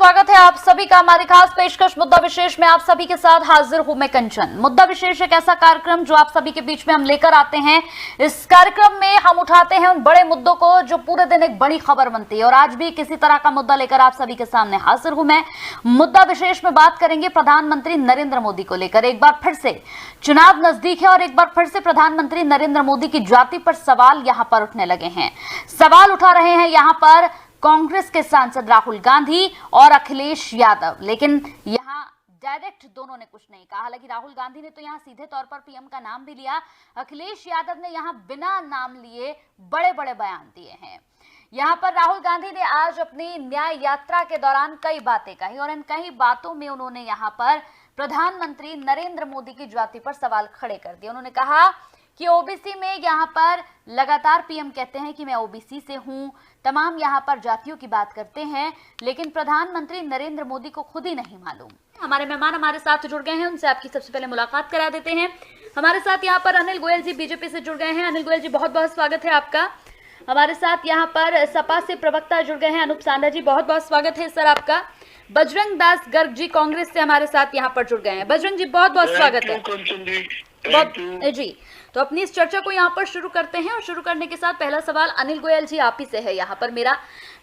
स्वागत है आप सभी का हमारी खास पेशकश मुद्दा विशेष में। आप सभी के साथ हाजिर हूं मैं कंचन। मुद्दा विशेष एक ऐसा कार्यक्रम जो आप सभी के बीच में हम लेकर आते हैं। इस कार्यक्रम में हम उठाते हैं उन बड़े मुद्दों को जो पूरे दिन एक बड़ी खबर बनती है, और आज भी किसी तरह का मुद्दा लेकर आप सभी के सामने हाजिर हूं मैं। मुद्दा विशेष में बात करेंगे प्रधानमंत्री नरेंद्र मोदी को लेकर। एक बार फिर से चुनाव नजदीक है और एक बार फिर से प्रधानमंत्री नरेंद्र मोदी की जाति पर सवाल यहां पर उठने लगे हैं। सवाल उठा रहे हैं यहां पर कांग्रेस के सांसद राहुल गांधी और अखिलेश यादव, लेकिन यहां डायरेक्ट दोनों ने कुछ नहीं कहा। हालांकि राहुल गांधी ने तो यहां सीधे तौर पर पीएम का नाम भी लिया, अखिलेश यादव ने यहां बिना नाम लिए बड़े बड़े बयान दिए हैं। यहां पर राहुल गांधी ने आज अपनी न्याय यात्रा के दौरान कई बातें कही और इन कई बातों में उन्होंने यहां पर प्रधानमंत्री नरेंद्र मोदी की जाति पर सवाल खड़े कर दिए। उन्होंने कहा कि ओबीसी में यहाँ पर लगातार पीएम कहते हैं कि मैं ओबीसी से हूँ, तमाम यहाँ पर जातियों की बात करते हैं, लेकिन प्रधानमंत्री नरेंद्र मोदी को खुद ही नहीं मालूम। हमारे मेहमान हमारे साथ जुड़ गए हैं, उनसे आपकी सबसे पहले मुलाकात करा देते हैं। हमारे साथ यहाँ पर अनिल गोयल जी बीजेपी से जुड़ गए हैं। अनिल गोयल जी, बहुत बहुत स्वागत है आपका। हमारे साथ यहाँ पर सपा से प्रवक्ता जुड़ गए हैं अनूप सांडा जी, बहुत बहुत स्वागत है सर आपका। बजरंग दास गर्ग जी कांग्रेस से हमारे साथ यहाँ पर जुड़ गए हैं। बजरंग जी, बहुत बहुत स्वागत है जी। तो अपनी इस चर्चा को यहाँ पर शुरू करते हैं, और शुरू करने के साथ पहला सवाल अनिल गोयल जी आप ही से है यहाँ पर मेरा।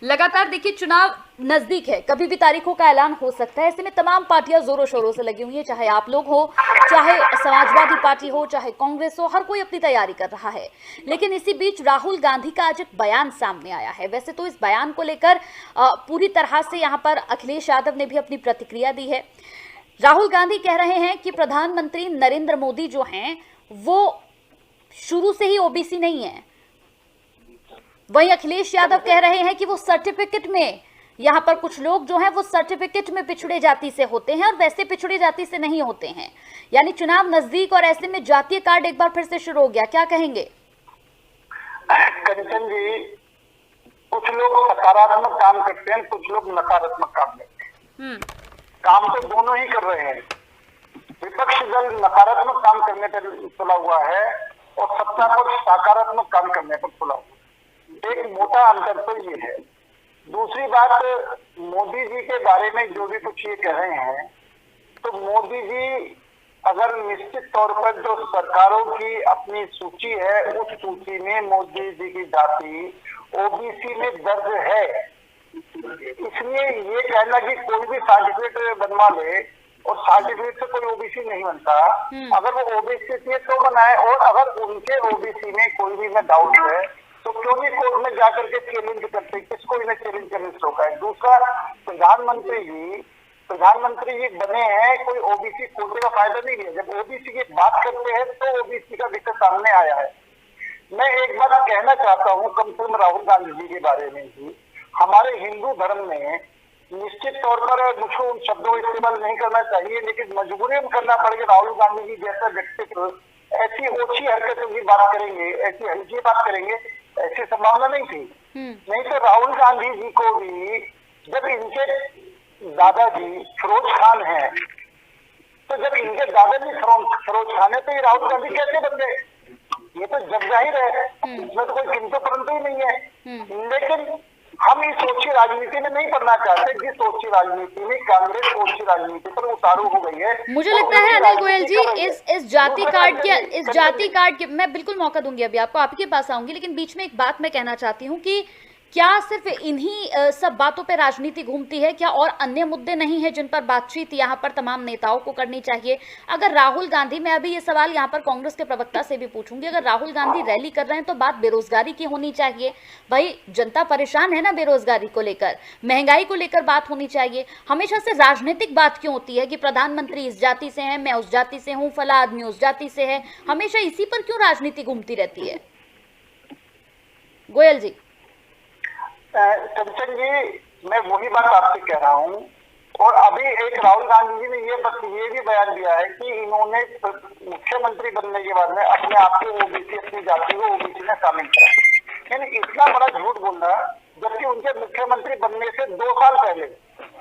लगातार देखिए चुनाव नजदीक है, कभी भी तारीखों का ऐलान हो सकता है। ऐसे में तमाम पार्टियां जोरों शोरों से लगी हुई है, चाहे आप लोग हो, चाहे समाजवादी पार्टी हो, चाहे कांग्रेस हो, हर कोई अपनी तैयारी कर रहा है। लेकिन इसी बीच राहुल गांधी का आज एक बयान सामने आया है। वैसे तो इस बयान को लेकर पूरी तरह से यहाँ पर अखिलेश यादव ने भी अपनी प्रतिक्रिया दी है। राहुल गांधी कह रहे हैं कि प्रधानमंत्री नरेंद्र मोदी जो हैं वो शुरू से ही ओबीसी नहीं है। वहीं अखिलेश यादव कह रहे हैं कि वो सर्टिफिकेट में, यहाँ पर कुछ लोग जो हैं वो सर्टिफिकेट में पिछड़े जाति से होते हैं और वैसे पिछड़े जाति से नहीं होते हैं। यानी चुनाव नजदीक और ऐसे में जातीय कार्ड एक बार फिर से शुरू हो गया, क्या कहेंगे? कंचन जी, कुछ लोग सकारात्मक काम करते हैं, कुछ लोग नकारात्मक काम करते हैं। काम तो दोनों ही कर रहे हैं। विपक्षी दल नकारात्मक काम करने पर तुला हुआ है और सत्ता पक्ष सकारात्मक काम करने पर तुला हुआ। एक मोटा अंतर तो ये है। दूसरी बात, मोदी जी के बारे में जो भी कुछ ये कह रहे हैं, तो मोदी जी अगर निश्चित तौर पर जो सरकारों की अपनी सूची है, उस सूची में मोदी जी की जाति ओबीसी में दर्ज है। इसलिए ये कहना कि कोई भी सर्टिफिकेट बनवा ले और सर्टिफिकेट से कोई ओबीसी नहीं बनता, अगर वो ओबीसी थे तो बनाए, और अगर उनके ओबीसी में कोई भी में डाउट है तो क्यों नहीं कोर्ट में जाकर के चैलेंज करते, किसको इन्हें चैलेंज करने से रोका है। दूसरा, प्रधानमंत्री जी बने हैं, कोई ओबीसी कोटे का फायदा नहीं है। जब ओबीसी की बात करते हैं तो ओबीसी का विषय सामने आया है। मैं एक बात कहना चाहता हूँ कम से कम राहुल गांधी जी के बारे में ही, हमारे हिंदू धर्म में निश्चित तौर पर मुझको उन शब्दों का इस्तेमाल नहीं करना चाहिए, लेकिन मजबूरी में करना पड़ेगा। राहुल गांधी जी जैसा व्यक्तित्व ऐसी ओछी हरकतों की बात करेंगे, ऐसी हल्की बात करेंगे, ऐसी संभावना नहीं थी। नहीं तो राहुल गांधी जी को भी, जब इनके दादाजी फिरोज खान है, तो जब इनके दादाजी फिरोज खान है तो ये राहुल गांधी कैसे बन गए? ये तो जग जाहिर है, इसमें तो कोई किंतु परंतु ही नहीं है। लेकिन हम इस ओछी राजनीति में नहीं पढ़ना चाहते, जिस ओछी राजनीति में कांग्रेस ओछी राजनीति पर उतारू हो गई है। मुझे लगता है अनिल गोयल जी, इस जाति कार्ड के मैं बिल्कुल मौका दूंगी, अभी आपको आपके पास आऊंगी, लेकिन बीच में एक बात मैं कहना चाहती हूँ कि क्या सिर्फ इन्हीं सब बातों पे राजनीति घूमती है? क्या और अन्य मुद्दे नहीं है जिन पर बातचीत यहाँ पर तमाम नेताओं को करनी चाहिए? अगर राहुल गांधी, मैं अभी ये सवाल यहाँ पर कांग्रेस के प्रवक्ता से भी पूछूंगी, अगर राहुल गांधी रैली कर रहे हैं तो बात बेरोजगारी की होनी चाहिए। भाई जनता परेशान है ना बेरोजगारी को लेकर, महंगाई को लेकर बात होनी चाहिए। हमेशा से राजनीतिक बात क्यों होती है कि प्रधानमंत्री इस जाति से है, मैं उस जाति से हूँ, फला आदमी उस जाति से है? हमेशा इसी पर क्यों राजनीति घूमती रहती है? गोयल जी। कंचन जी, मैं वही बात आपसे कह रहा हूँ। और अभी एक राहुल गांधी जी ने ये भी बयान दिया है कि इन्होंने मुख्यमंत्री बनने के बाद में अपने आप को ओबीसी, अपनी जाति को ओबीसी में शामिल किया। यानी इतना बड़ा झूठ बोलना, जबकि उनके मुख्यमंत्री बनने से 2 साल पहले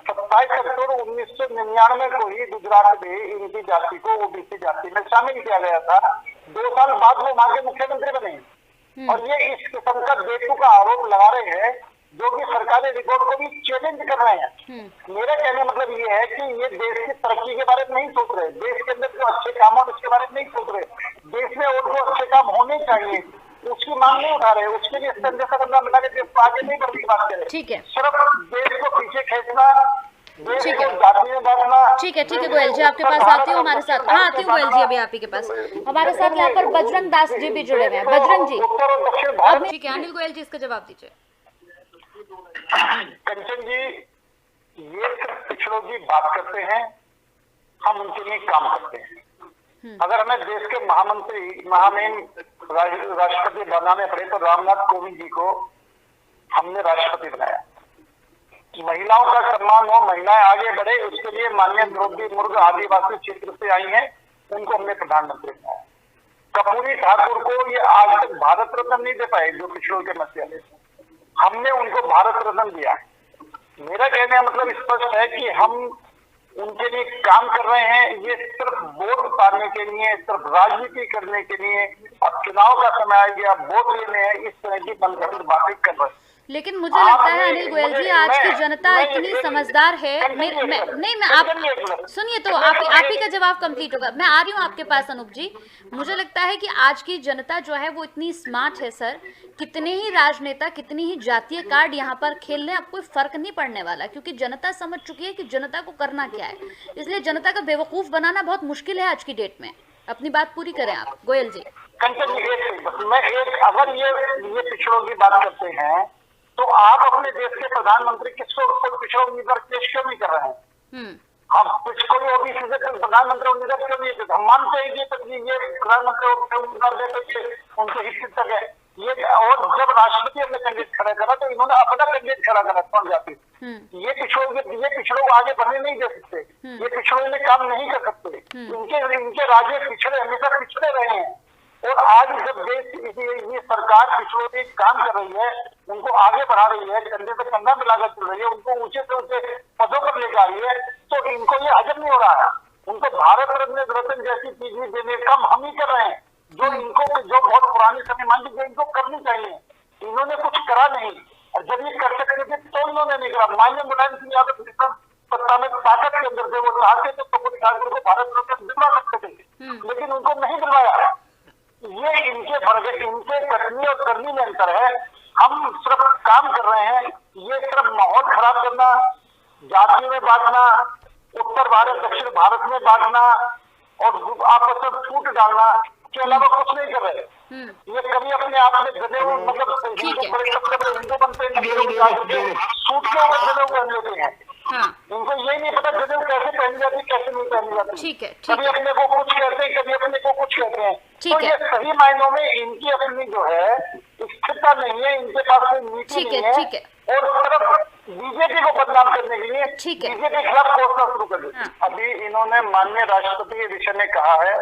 27 अक्टूबर 1999 को ही गुजरात में इनकी जाति को ओबीसी जाति में शामिल किया गया था। 2 साल बाद वो वहां के मुख्यमंत्री बने। और ये इस किस्म का बेतुका आरोप लगा रहे हैं जो कि सरकारी रिकॉर्ड को भी चैलेंज कर रहे हैं। मेरा कहने मतलब ये है कि ये देश की तरक्की के बारे में नहीं सोच रहे, देश के अंदर जो अच्छे काम हो उसके बारे में नहीं सोच रहे, देश में और जो अच्छे काम होने चाहिए उसकी मांग नहीं उठा रहे, उसके लिए संजय सा बंदा मिला के देश को आगे नहीं बढ़ने की बात करें। ठीक है, सिर्फ देश को पीछे खेचना, देश ठीक को है। जाति में बांटना। ठीक है गोयल जी, आपके पास आती हूँ हमारे साथ। हाँ, आती हूँ गोयल जी, अभी आप ही के पास। हमारे साथ यहाँ पर बजरंग दास जी भी जुड़े हुए हैं। बजरंग जी, उत्तर और दक्षिण अब भारत। ठीक है, अनिल गोयल जी इसका जवाब दीजिए। कंचन जी, ये सिर्फ पिछड़ों की बात करते हैं, हम उनके लिए काम करते हैं। अगर हमें देश के महामंत्री महामहिम राष्ट्रपति बनाने पड़े तो रामनाथ कोविंद जी को हमने राष्ट्रपति बनाया। महिलाओं का सम्मान हो, महिलाएं आगे बढ़े, उसके लिए माननीय द्रौपदी मुर्मू आदिवासी क्षेत्र से आई हैं, उनको हमने प्रधानमंत्री बनाया। कर्पूरी ठाकुर को ये आज तक भारत रत्न नहीं दे पाए, जो पिछड़ों के मसले, हमने उनको भारत रत्न दिया। मेरा कहने का मतलब स्पष्ट है कि हम उनके लिए काम कर रहे हैं। ये सिर्फ वोट पाने के लिए, सिर्फ राजनीति करने के लिए, अब चुनाव का समय आ गया, वोट लेने हैं, इस तरह की मनगढ़ंत बातें कर रहे हैं। लेकिन मुझे लगता है अनिल गोयल जी, आज की जनता इतनी समझदार है। आप सुनिए तो आप ही का जवाब कंप्लीट होगा, मैं आ रही हूँ आपके पास अनूप जी। मुझे लगता है कि आज की जनता जो है वो इतनी स्मार्ट है सर, कितने ही राजनेता, कितनी ही जातीय कार्ड यहाँ पर खेल रहे हैं, अब कोई फर्क नहीं पड़ने वाला, क्योंकि जनता समझ चुकी है कि जनता को करना क्या है। इसलिए जनता का बेवकूफ बनाना बहुत मुश्किल है आज की डेट में। अपनी बात पूरी करें आप गोयल जी। कंचन जी, अगर ये पिछड़ों की बात करते हैं तो आप अपने देश के प्रधानमंत्री किसको पिछड़ा उम्मीदवार पेश क्यों नहीं कर रहे हैं? हम कोई ओबीसी से प्रधानमंत्री उम्मीदवार क्यों नहीं है? हम मानते हैं कि ये प्रधानमंत्री उम्मीदवार देते उनके हित तक है ये। और जब राष्ट्रपति अपने कैंडिडेट खड़ा करा तो इन्होंने अपना कैंडिडेट खड़ा करा कौन जाति। ये पिछड़ों को आगे बढ़ने नहीं दे सकते, ये पिछड़ों में काम नहीं कर सकते। इनके राज्य पिछड़े हमेशा पिछड़े रहे हैं। और आज जब देश ये सरकार पिछड़ों के काम कर रही है, उनको आगे बढ़ा रही है, कंधे पे कंधा मिलाकर चल रही है, उनको ऊंचे से ऊंचे पदों पर लेकर आ रही है, तो इनको ये हजम नहीं हो रहा है। उनको भारत रत्न जैसी चीजें देने काम हम ही कर रहे हैं, जो बहुत पुराने समय मान लीजिए इनको करनी चाहिए। इन्होंने कुछ करा नहीं, और जब ये कर सकते थे तो इन्होंने नहीं करा। माननीय मुलायम सिंह यादव सत्ता में ताकत के अंदर थे, वो चाहते तो कर्पूरी ठाकुर को भारत रत्न दिलवा सकते थे, लेकिन उनको नहीं दिलवाया। ये इनके फर्क है, इनके कथनी और करनी में अंतर है। हम सिर्फ काम कर रहे हैं, ये सिर्फ माहौल खराब करना, जाति में बांटना, उत्तर भारत दक्षिण भारत में बांटना और आपस में फूट डालना के अलावा कुछ नहीं कर रहे। ये कभी अपने आप में गधे मतलब हिंदू बनते हैं, सूट के ऊपर गधे पहन लेते हैं। इनको ये नहीं पता गधे कैसे पहनी जाती, कैसे नहीं पहनी जाती। ठीक है, कभी अपने को कुछ कहते हैं, कभी अपने को कुछ कहते हैं। तो ये सही मायनों में इनकी अपनी जो है स्थिरता नहीं है, इनके पास कोई नीति नहीं है। और सिर्फ बीजेपी को बदनाम करने के लिए बीजेपी के खिलाफ कोसना शुरू कर दिया। अभी इन्होंने माननीय राष्ट्रपति के विषय में कहा है,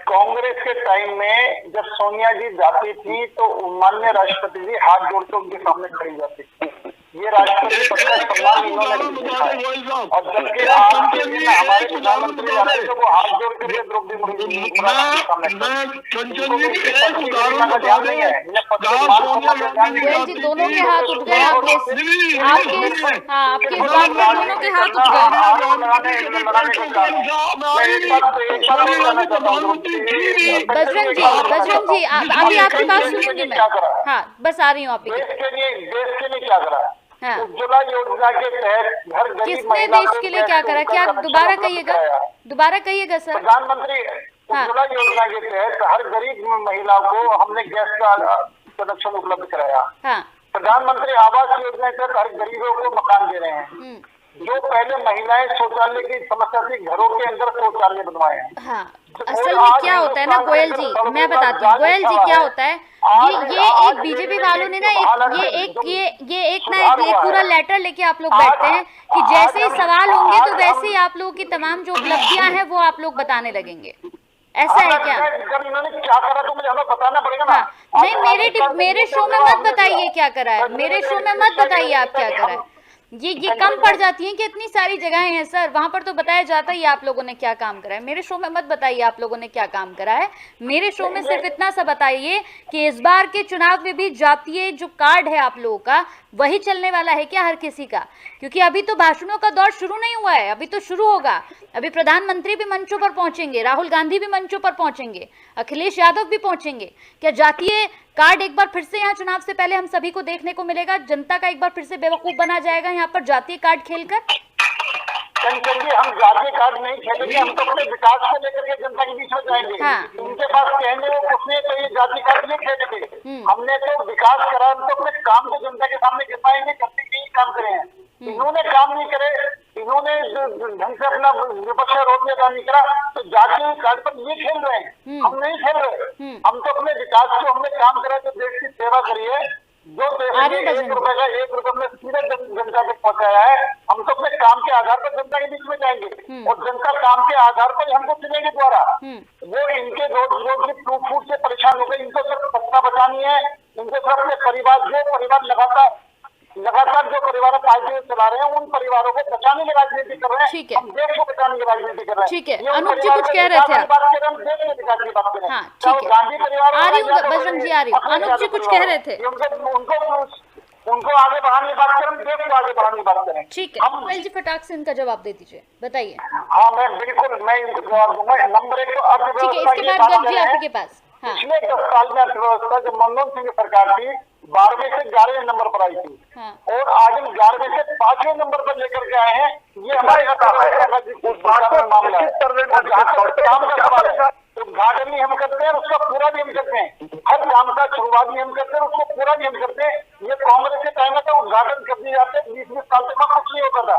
कांग्रेस के टाइम में जब सोनिया जी जाती थी तो माननीय राष्ट्रपति जी हाथ जोड़ के उनके सामने खड़ी जाती थी। ये राष्ट्रपति पद का सम्मान इन्होंने दिया है। और जबकि आज के दिन हमारे प्रधानमंत्री आए तो वो हाथ जोड़ के द्रौपदी मुर्मू के सामने दोनों के हाथ उठ गए, आपके दोनों के हाथ उठ गए। बजरंग जी अभी आपकी बात सुनूंगी मैं। हाँ, बस आ रही हूँ आपके। देश के लिए क्या करा? उज्ज्वला योजना के तहत घर गरीब किसने देश के लिए क्या करा? क्या दोबारा कहिएगा सर। प्रधानमंत्री उज्ज्वला योजना के तहत हर गरीब महिला को हमने गैस का कनेक्शन उपलब्ध कराया। प्रधानमंत्री आवास योजना के तहत हर गरीबों को मकान दे रहे हैं। जो पहले महिलाएं शौचालय की समस्या थी, घरों के अंदर शौचालय बनवाए हैं। असल में क्या होता है ना गोयल जी, मैं बताती हूँ गोयल जी क्या होता है, ये एक बीजेपी वालों ने ना एक पूरा लेटर लेके आप लोग बैठते हैं कि जैसे ही सवाल होंगे तो वैसे ही आप लोगों की तमाम जो उपलब्धियां हैं वो आप लोग बताने लगेंगे। ऐसा है क्या? जब इन्होंने क्या करा तो मुझे हमें बताना पड़ेगा ना। नहीं, मेरे शो में मत बताइए क्या करा है, मेरे शो में मत बताइए आप क्या करा है। ये कम पड़ जाती हैं कि इतनी सारी जगहें हैं सर, वहां पर तो बताया जाता ही आप लोगों ने क्या काम करा है। मेरे शो में मत बताइए आप लोगों ने क्या काम करा है, मेरे शो में सिर्फ इतना सा बताइए कि इस बार के चुनाव में भी जातीय जो कार्ड है आप लोगों का वही चलने वाला है क्या हर किसी का? क्योंकि अभी तो भाषणों का दौर शुरू नहीं हुआ है, अभी तो शुरू होगा। अभी प्रधानमंत्री भी मंचों पर पहुंचेंगे, राहुल गांधी भी मंचों पर पहुंचेंगे, अखिलेश यादव भी पहुंचेंगे। क्या जातीय कार्ड एक बार फिर से यहाँ चुनाव से पहले हम सभी को देखने को मिलेगा? जनता का एक बार फिर से बेवकूफ बना जाएगा यहाँ पर जातीय कार्ड खेलकर? चलिए, हम जातीय कार्ड नहीं खेलेंगे, हम तो अपने विकास को लेकर के जनता के बीच में जाएंगे। हाँ। उनके पास कहने वो कुछ नहीं, तो ये जातीय कार्ड नहीं खेलेंगे। हमने तो विकास करा, हम तो अपने काम को जनता के सामने गिरवाएंगे, करने के ही काम करे हैं। इन्होंने काम नहीं करे, इन्होंने ढंग से अपना विपक्ष रोड में काम नहीं करा, तो जातीय कार्ड पर ये खेल रहे हैं। हम नहीं खेल रहे, हम तो अपने विकास को हमने काम करा, जो देश की सेवा करी है, जो देश ने 1 रुपए का 1 रुपए में सीधे जनता तक पहुंचाया है, हम तो अपने काम के आधार पर जनता के बीच में जाएंगे और जनता काम के आधार पर हमको चुनेगी द्वारा। वो इनके रोज की टूट फूट से परेशान हो गए, इनको सिर्फ सत्ता बचानी है, इनको सिर्फ अपने परिवार लगातार जो परिवार पार्टी चला रहे हैं, उन परिवारों को बचाने की राजनीति कर रहे हैं। हम देश को बचाने की राजनीति कर रहे हैं। ठीक है, अनूप जी कुछ कह रहे थे आप। हम देश के विकास की बात करें। हाँ, ठीक है, गांधी परिवार आ रही हूँ बजरंग जी, आ रही हूँ। अनूप जी कुछ कह रहे थे, उनको आगे बढ़ाने की बात करें, हम देश को आगे बढ़ाने की बात करें। ठीक है, गोयल जी फटाक से इनका जवाब दे दीजिए, बताइए। हाँ, मैं बिल्कुल मैं इनको जवाब दूंगा। नंबर 1 तो अर्थव्यवस्था की बात गर्ग जी आपके पास। पिछले 10 साल में अर्थव्यवस्था जब मनमोहन सिंह की सरकार थी 12वें से 11वें नंबर पर आई थी। और आज हम 11वें से 5वें नंबर पर लेकर के आए हैं। ये हमारे मामला है। काम का सवाल है, उद्घाटन भी हम करते हैं, उसका पूरा भी हम करते हैं। हर काम का शुरुआत भी हम करते हैं, उसको पूरा भी हम करते हैं। ये कांग्रेस के टाइम में तो उद्घाटन कर दिए जाते, 20-20 साल तक कुछ नहीं होता था।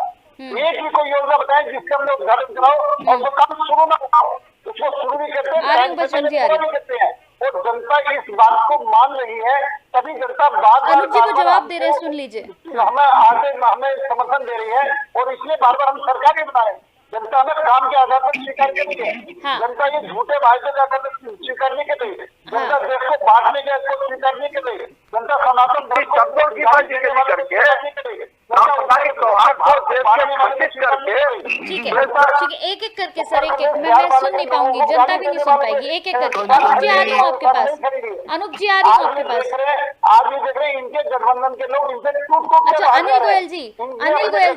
एक भी कोई योजना बताएं जिसका हमने उद्घाटन कराओ और वो काम शुरू ना कराओ, उसको शुरू भी करते हैं, पूरा भी करते हैं। और जनता इस बात को मान रही है, तभी जनता अनूप जी को जवाब दे रहे हैं, सुन लीजिए। हमें समर्थन दे रही है और इसलिए बार बार हम सरकार भी बना रहे हैं। जनता हमें काम के आधार पर स्वीकार करनी है। जनता ये झूठे वायदे के आधार पर स्वीकार नहीं कर रही। जनता देश को बांटने के इसको स्वीकार नहीं कर रही। जनता सनातन शब्दों की बातचीत करके ठीक है, एक एक करके सर, एक मैं सुन नहीं पाऊंगी, जनता भी नहीं सुन पाएगी। एक एक करके अनूप जी आ रही हूँ आपके पास, अनूप जी आ रही हूँ आपके पास। आज भी देख रहे हैं इनके गठबंधन के लोग इनसे टूट। अच्छा, अनिल गोयल जी, अनिल गोयल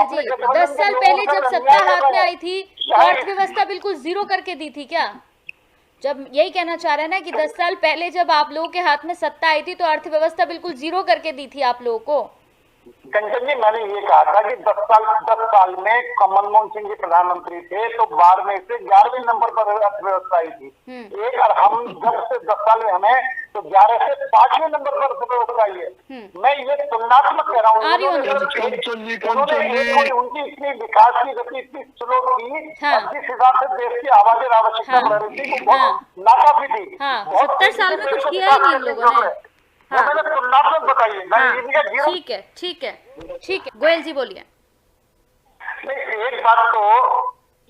जी, 10 साल पहले जब सत्ता हाथ में आई थी तो अर्थव्यवस्था बिल्कुल जीरो करके दी थी क्या? जब यही कहना चाह रहे हैं ना कि 10 साल पहले जब आप लोगों के हाथ में सत्ता आई थी तो अर्थव्यवस्था बिल्कुल जीरो करके दी थी आप लोगों को। कंचन जी, मैंने ये कहा था कि 10 साल में मनमोहन सिंह जी प्रधानमंत्री थे तो 12वें से 11वें नंबर पर अर्थव्यवस्था आई थी। एक और हम जब से 10 साल में हमें तो 11 से 5वें नंबर पर अर्थव्यवस्था आई है। मैं ये तुलनात्मक कह रहा हूँ। उनकी इतनी विकास की गति इतनी स्लो थी, जिस हिसाब से देश की आबादी आवश्यकता बढ़ रही थी वो बहुत नाकाफी थी। 70 साल में कुछ किया ही नहीं इन लोगों ने। तुलनात्मक बताइए। ठीक है, गोयल जी बोलिए। एक बात तो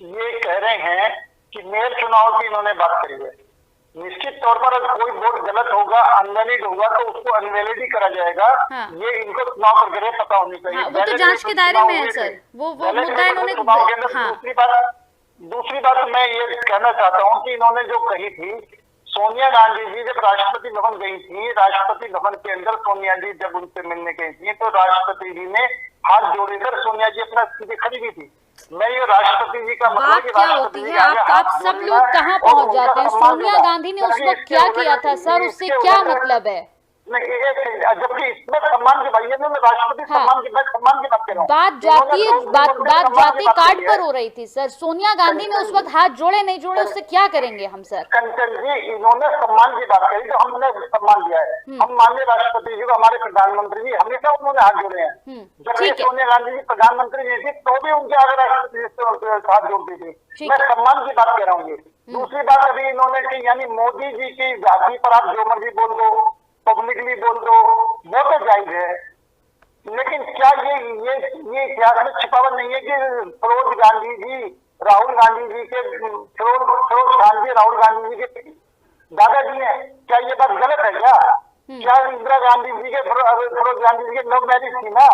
ये कह रहे हैं कि मेयर चुनाव की इन्होंने बात करी है। निश्चित तौर पर अगर कोई वोट गलत होगा, अनवैलिड होगा तो उसको अनवैलिड ही करा जाएगा। ये इनको चुनाव प्रक्रिया पता होनी चाहिए। वो तो जांच के दायरे में है सर, वो मुद्दा इन्होंने। दूसरी बात मैं ये कहना चाहता हूँ कि इन्होंने जो कही थी, सोनिया गांधी जी जब राष्ट्रपति भवन गई थी, राष्ट्रपति भवन के अंदर सोनिया जी जब उनसे मिलने गई थी तो राष्ट्रपति जी ने हाथ जोड़कर सोनिया जी अपना सीधे खड़ी की थी। मैं ये राष्ट्रपति जी का मतलब क्या होती है, आप सब लोग कहाँ पहुँच जाते हैं? सोनिया गांधी ने उस वक्त क्या किया था सर, उससे क्या मतलब है? जबकि इसमें सम्मान की भाई राष्ट्रपति सम्मान की बात कर रहा हूँ। बात जातीय कार्ड पर हो रही थी सर। सोनिया गांधी ने उस वक्त हाथ जोड़े नहीं जोड़े, उससे क्या करेंगे हम सर? कंचन जी, इन्होंने सम्मान की बात करी तो हमने सम्मान दिया है। हम माननीय राष्ट्रपति जी को, हमारे प्रधानमंत्री जी हमेशा उन्होंने हाथ जोड़े हैं। जबकि सोनिया गांधी जी प्रधानमंत्री नहीं थी तो भी उनके आगे राष्ट्रपति जी हाथ जोड़ती थी। मैं सम्मान की बात कह रहा हूँ। दूसरी बात अभी इन्होंने की, यानी मोदी जी की जाति पर आप जो मर्जी बोल दो, पब्लिकली बोल दो, वो तो जायज है। लेकिन क्या ये इतिहास में छिपावट नहीं है कि फिरोज गांधी जी राहुल गांधी जी के फिरोज खान जी राहुल गांधी जी के दादाजी हैं? क्या ये बात गलत है क्या? क्या इंदिरा गांधी जी के फिरोज गांधी जी के लव मैरिज थी ना,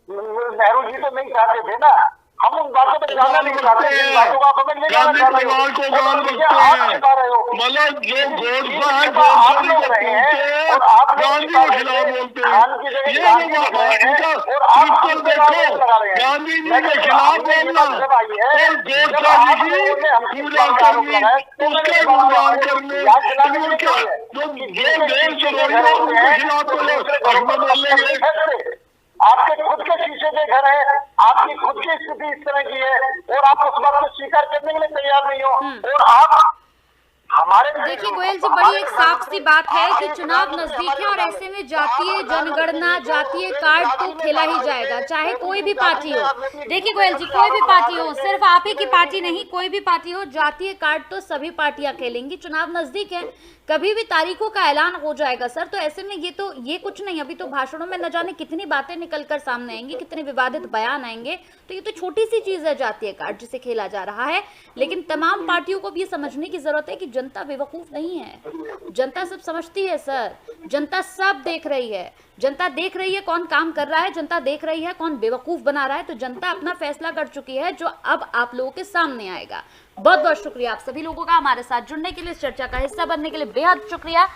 नेहरू जी तो नहीं चाहते थे ना। हम उन बातों पर जाना नहीं चाहते, जिन बातों को आप हमें ले जाना चाह रहे हो, गांधी परिवार को गाल आप बकते छिपा रहे हो। मतलब जो गोडसा है आप गोडसे लोग के रहे हैं और पूछते आप गांधी के खिलाफ बोलते हैं। खान की जगह ये गांधी जो लिख रहे हैं इनका और आप ट्विटर हम पे आरोप देखो, लगा रहे हैं। गांधी जी मैं के कहता खिलाफ हूं, ये बोलना बात जब आई है, और जब गोडसा आप जी लोगों ने की हमसे पूजा इस बात का आरोप करनी, लगाया, तो मैंने उसके इस बात गुणगान को करने, याद दिलाने के लिए उनका कही है जो कि जो जिनके देश शीशे चोरी के घर है होते उनके हैं, खिलाफ तो तो दूसरे घरों पर बोल पत्थर नहीं फेंकते। आपके खुद के शीशे के घर है, आपकी खुद की स्थिति इस तरह की है और आप उस बात को स्वीकार करने के लिए तैयार नहीं हो। और आप हमारे देखिए गोयल जी, बड़ी एक साफ सी बात है कि चुनाव नजदीक है और ऐसे में जातीय जनगणना, जातीय कार्ड तो खेला ही जाएगा, चाहे कोई भी पार्टी हो। देखिए गोयल जी, कोई भी पार्टी हो, सिर्फ आप ही की पार्टी नहीं, कोई भी पार्टी हो, जातीय कार्ड तो सभी पार्टियां खेलेंगी। चुनाव नजदीक है, कभी भी तारीखों का ऐलान हो जाएगा सर। तो ऐसे में ये कुछ नहीं, अभी तो भाषणों में न जाने कितनी बातें निकलकर सामने आएंगी, कितने विवादित बयान आएंगे। तो ये तो छोटी सी चीज है जातीय कार्ड जिसे खेला जा रहा है। लेकिन तमाम पार्टियों को भी ये समझने की जरूरत है कि जनता बेवकूफ नहीं है, जनता सब समझती है सर। जनता सब देख रही है, जनता देख रही है कौन काम कर रहा है, जनता देख रही है कौन बेवकूफ बना रहा है। तो जनता अपना फैसला कर चुकी है, जो अब आप लोगों के सामने आएगा। बहुत बहुत शुक्रिया आप सभी लोगों का हमारे साथ जुड़ने के लिए, इस चर्चा का हिस्सा बनने के लिए बेहद शुक्रिया।